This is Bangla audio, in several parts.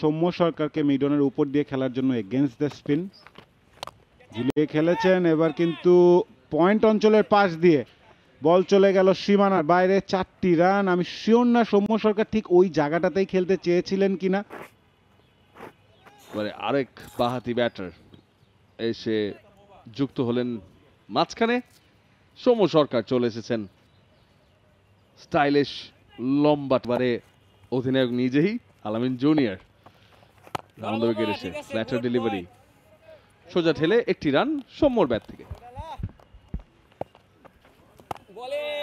সৌম্য সরকারকে মিডনের উপর দিয়ে খেলার জন্য এগেইনস্ট দ্য স্পিন। ঝুলিয়ে খেলেছেন, এবার কিন্তু পয়েন্ট অঞ্চলের পাশ দিয়ে বল চলে গেল সীমানার বাইরে, 4টি রান। আমি শিওর না সৌম্য সরকার ঠিক ওই জায়গাটাতেই খেলতে চেয়েছিলেন কিনা। আরেক বাহাতি ব্যাটার এসে যুক্ত হলেন মাঝখানে। সৌম্য সরকার চলে এসেছেন স্টাইলিশ লম্বাটবারে অধিনায়ক নিজেই আলামিন জুনিয়র। রাউন্ড দ্য উইকেট এসে ফ্ল্যাটার ডেলিভারি, সোজা ঠেলে 1টি রান সৌম্যর ব্যাট থেকে।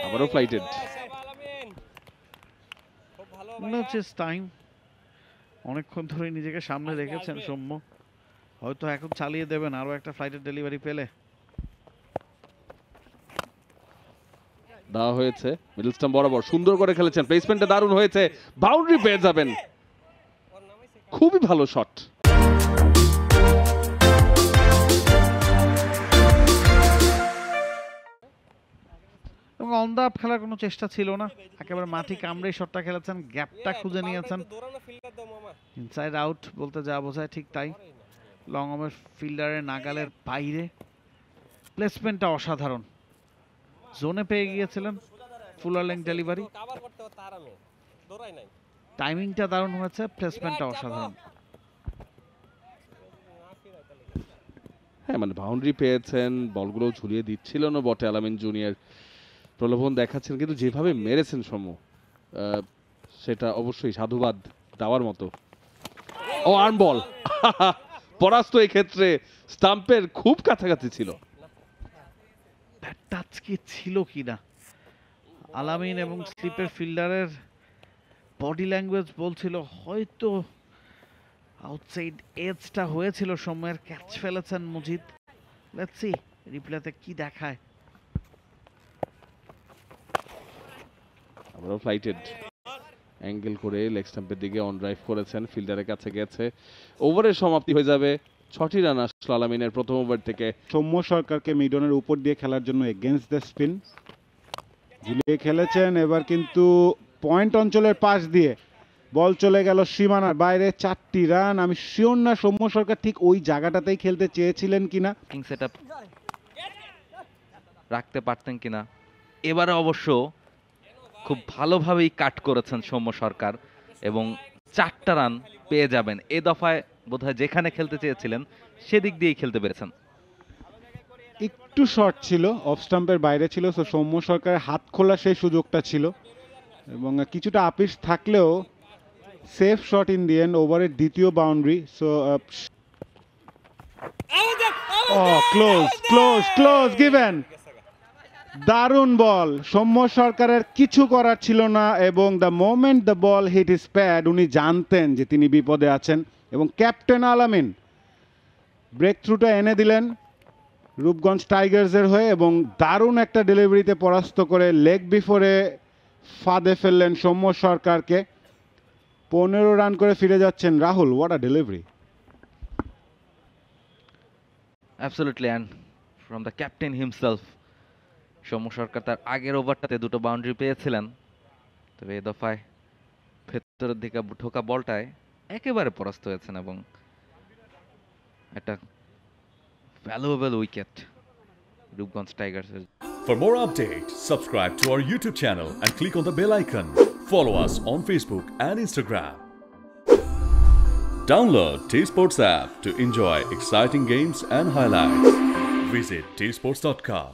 আবারও ফ্লাইটেড। টাইম অনেকক্ষণ ধরে নিজেকে সামনে রেখেছেন সৌম্য, হয়তো এখন চালিয়ে দেবেন আরো একটা ফ্লাইটের ডেলিভারি পেলে। দেওয়া হয়েছে মিডল স্টাম্প বরাবর, সুন্দর করে খেলেছেন, প্লেসমেন্টটা দারুণ হয়েছে, বাউন্ডারি পেয়ে যাবেন। খুবই ভালো শট। এবং অন দা আপ খেলার কোনো চেষ্টা ছিল না, একেবারে মাটি কামড়ে শটটা খেলেছেন, গ্যাপটা খুঁজে নিয়েছেন। ইনসাইড আউট বলতে যা বোঝায় ঠিক তাই, লং অফের ফিল্ডারের নাগালের বাইরে। প্লেসমেন্টটা অসাধারণ, জোনে পেয়ে গিয়েছিলেন, ফুলার লেংথ ডেলিভারি, টাইমিংটা দারুণ হয়েছে, প্লেসমেন্টটা অসাধারণ। হ্যাঁ, মানে বাউন্ডারি পেয়েছেন, বলগুলো ঝুলিয়ে দিচ্ছিলেন বটে আলামিন জুনিয়র, প্রলোভন দেখাচ্ছেন, কিন্তু যেভাবে মেরেছেন সৌম্য সেটা অবশ্যই সাধুবাদ দেওয়ার মতো। ও আর্ম বল, পরাস্ত এই ক্ষেত্রে স্টাম্পের খুব কাছাকাছি ছিল। টাচ কি ছিল কিনা আলামিন এবং স্লিপের ফিল্ডারের বডি ল্যাঙ্গুয়েজ বলছিল হয়তো আউটসাইড এজটা হয়েছিল সময়ের, ক্যাচ ফেলেছেন মুজিদ। লেটস সি রিপ্লেতে কি দেখায়। আবারও ফ্লাইটেড, অ্যাঙ্গেল করে লেগ স্টাম্পের দিকে অন ড্রাইভ করেছেন, ফিল্ডারের কাছে গেছে। ওভারের সমাপ্তি হয়ে যাবে, 6টি রান আসলো আলামিনের প্রথম ওভার থেকে। সৌম্য সরকারকে মিডনের উপর দিয়ে খেলার জন্য এগেইনস্ট দ্য স্পিন। ঝুলিয়ে খেলেছেন, এবার কিন্তু পয়েন্ট অঞ্চলের পাশ দিয়ে বল চলে গেল সীমানার বাইরে, 4টি রান। আমি শিওর না সৌম্য সরকার ঠিক ওই জায়গাটাতেই খেলতে চেয়েছিলেন কিনা, সেটআপ রাখতে পারতেন কিনা। এবারে অবশ্য খুব ভালোভাবেই কাট করেছেন সৌম্য সরকার এবং 4টা রান পেয়ে যাবেন। এ দফায় বোধহয় যেখানে খেলতে চেয়েছিলেন সেদিক দিয়েই খেলতে পেরেছেন। একটু শর্ট ছিল, অফ স্টাম্পের বাইরে ছিল, সো সৌম্য সরকারের হাত খোলা সেই সুযোগটা ছিল, এবং কিছুটা আপিস থাকলেও safe shot in the end. ওভারের দ্বিতীয় boundary, so close close close given. দারুণ বল, সৌম্য সরকারের কিছু করার ছিল না, এবং the moment the ball hit his pad, উনি জানতেন যে তিনি বিপদে আছেন, এবং ক্যাপ্টেন আলামিন ব্রেক থ্রুটা এনে দিলেন রূপগঞ্জ টাইগার্সের হয়ে, এবং দারুণ একটা ডেলিভারিতে পরাস্ত করে লেগ বিফোরে ফাঁদে ফেললেন সৌম্য সরকারকে। 15 রান করে ফিরে যাচ্ছেন Rahul. What a delivery. Absolutely, and from the captain himself. Soumya Sarkar তার আগের ওভারটাতে 2টো বাউন্ডারি পেয়েছিলেন, তবে এই দফায় ভেতরের দিকে ঢোকা বলটায় একেবারে পরাস্ত হয়েছেন এবং একটা ভ্যালুয়েবল উইকেট রূপগঞ্জ টাইগার্সের। For more updates, subscribe to our YouTube channel and click on the bell icon. Follow us on Facebook and Instagram. Download T-Sports app to enjoy exciting games and highlights. Visit tsports.com.